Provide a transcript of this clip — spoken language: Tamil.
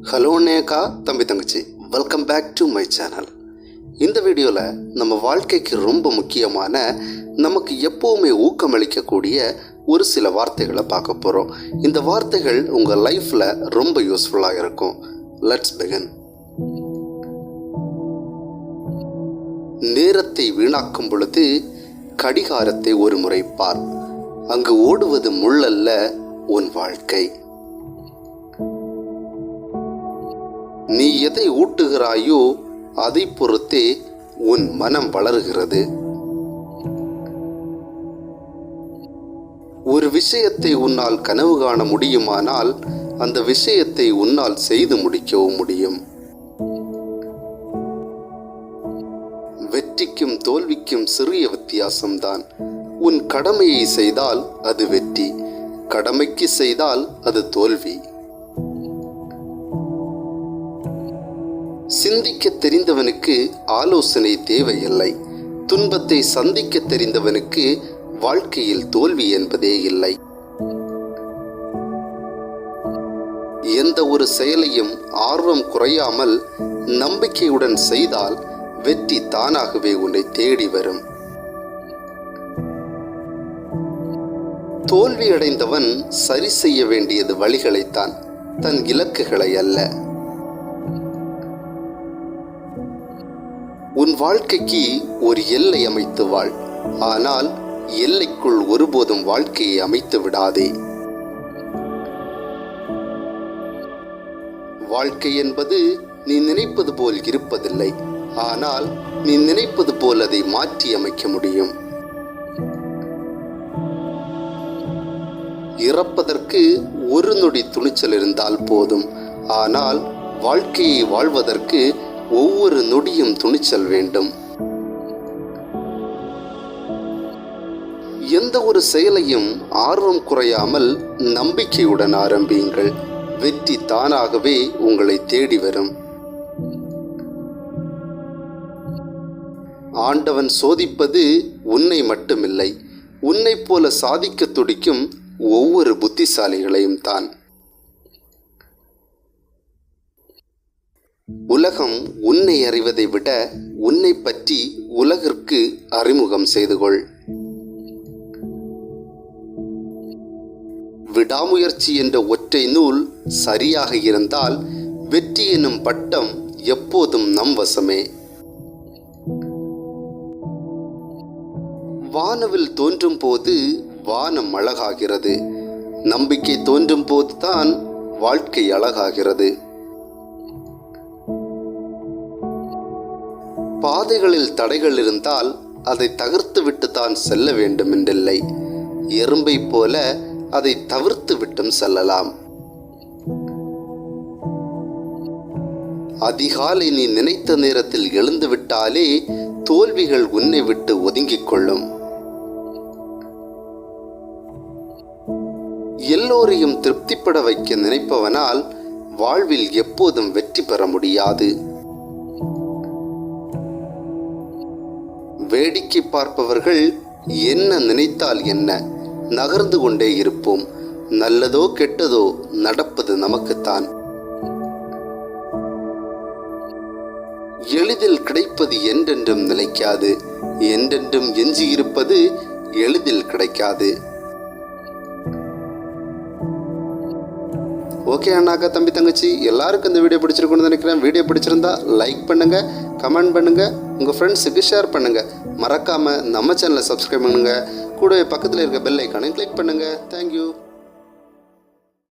ஹலோ அண்ணேக்கா தம்பி தங்கச்சி, welcome back to my channel. இந்த வீடியோவில் நம்ம வாழ்க்கைக்கு ரொம்ப முக்கியமான, நமக்கு எப்போவுமே ஊக்கமளிக்கக்கூடிய ஒரு சில வார்த்தைகளை பார்க்க போகிறோம். இந்த வார்த்தைகள் உங்கள் லைஃப்பில் ரொம்ப யூஸ்ஃபுல்லாக இருக்கும். Let's begin. நேரத்தை வீணாக்கும் பொழுது கடிகாரத்தை ஒரு முறை பார். அங்கு ஓடுவது முள்ளல்ல, உன் வாழ்க்கை. நீ எதை ஊட்டுகிறாயோ அதை பொறுத்தே உன் மனம் வளருகிறது. ஒரு விஷயத்தை உன்னால் கனவு காண முடியுமானால் அந்த விஷயத்தை உன்னால் செய்து முடிக்கவும் முடியும். வெற்றிக்கும் தோல்விக்கும் சிறிய வித்தியாசம்தான். உன் கடமையை செய்தால் அது வெற்றி, கடமைக்கு செய்தால் அது தோல்வி. சிந்திக்க தெரிந்தவனுக்கு ஆலோசனை தேவையில்லை. துன்பத்தை சந்திக்க தெரிந்தவனுக்கு வாழ்க்கையில் தோல்வி என்பதே இல்லை. எந்த ஒரு செயலையும் ஆர்வம் குறையாமல் நம்பிக்கையுடன் செய்தால் வெற்றி தானாகவே உன்னை தேடி வரும். தோல்வி அடைந்தவன் சரி செய்ய வேண்டியது வழிகளைத்தான், தன் இலக்குகளை அல்ல. உன் வாழ்க்கைக்கு ஒரு எல்லை அமைத்து வாழ், ஆனால் எல்லைக்குள் ஒருபோதும் வாழ்க்கையை அமைத்து விடாதே. வாழ்க்கை என்பது நீ நினைப்பது போல் இருப்பதில்லை, ஆனால் நீ நினைப்பது போல் அதை மாற்றி அமைக்க முடியும். இறப்பதற்கு ஒரு நொடி துணிச்சல் இருந்தால் போதும், ஆனால் வாழ்க்கையை வாழ்வதற்கு ஒவ்வொரு நொடியும் துணிச்சல் வேண்டும். எந்த ஒரு செயலையும் ஆர்வம் குறையாமல் நம்பிக்கையுடன் ஆரம்பியுங்கள். வெற்றி தானாகவே உங்களை தேடி வரும். ஆண்டவன் சோதிப்பது உன்னை மட்டுமில்லை, உன்னை போல சாதிக்க துடிக்கும் ஒவ்வொரு புத்திசாலிகளையும் தான். உலகம் உன்னை அறிவதை விட உன்னை பற்றி உலகிற்கு அறிமுகம் செய்து கொள். விடாமுயற்சி என்ற ஒற்றை நூல் சரியாக இருந்தால் வெற்றி எனும் பட்டம் எப்போதும் நம் வசமே. வானவில் தோன்றும் போது வானம் அழகாகிறது, நம்பிக்கை தோன்றும் போதுதான் வாழ்க்கை அழகாகிறது. பாதைகளில் தடைகள் இருந்தால் அதை தகர்த்து விட்டு தான் செல்ல வேண்டும் என்றில்லை. எறும்பை போல அதை தவிர்த்து விட்டும் செல்லலாம். அதிகாலை நீ நினைத்த நேரத்தில் எழுந்து விட்டாலே தோல்விகள் உன்னை விட்டு ஒதுங்கிக் கொள்ளும். எல்லோரையும் திருப்திப்பட வைக்க நினைப்பவனால் வாழ்வில் எப்போதும் வெற்றி பெற முடியாது. வேடிக்கை பார்ப்பவர்கள் என்ன நினைத்தால் என்ன, நகர்ந்து கொண்டே இருப்போம். நல்லதோ கெட்டதோ நடப்பது நமக்குத்தான். எளிதில் கிடைப்பது என்றென்றும் நிலைக்காது, என்றென்றும் எஞ்சியிருப்பது எளிதில் கிடைக்காது. ஓகே அண்ணாக்கா தம்பி தங்கச்சி, எல்லாருக்கும் இந்த வீடியோ பிடிச்சிருக்குன்னு நினைக்கிறேன். வீடியோ பிடிச்சிருந்தா லைக் பண்ணுங்க, கமெண்ட் பண்ணுங்க, உங்கள் ஃப்ரெண்ட்ஸுக்கு ஷேர் பண்ணுங்க. மறக்காம நம்ம சேனலை சப்ஸ்கிரைப் பண்ணுங்க. கூடவே பக்கத்தில் இருக்க பெல் ஐக்கானை கிளிக் பண்ணுங்க. தேங்க்யூ.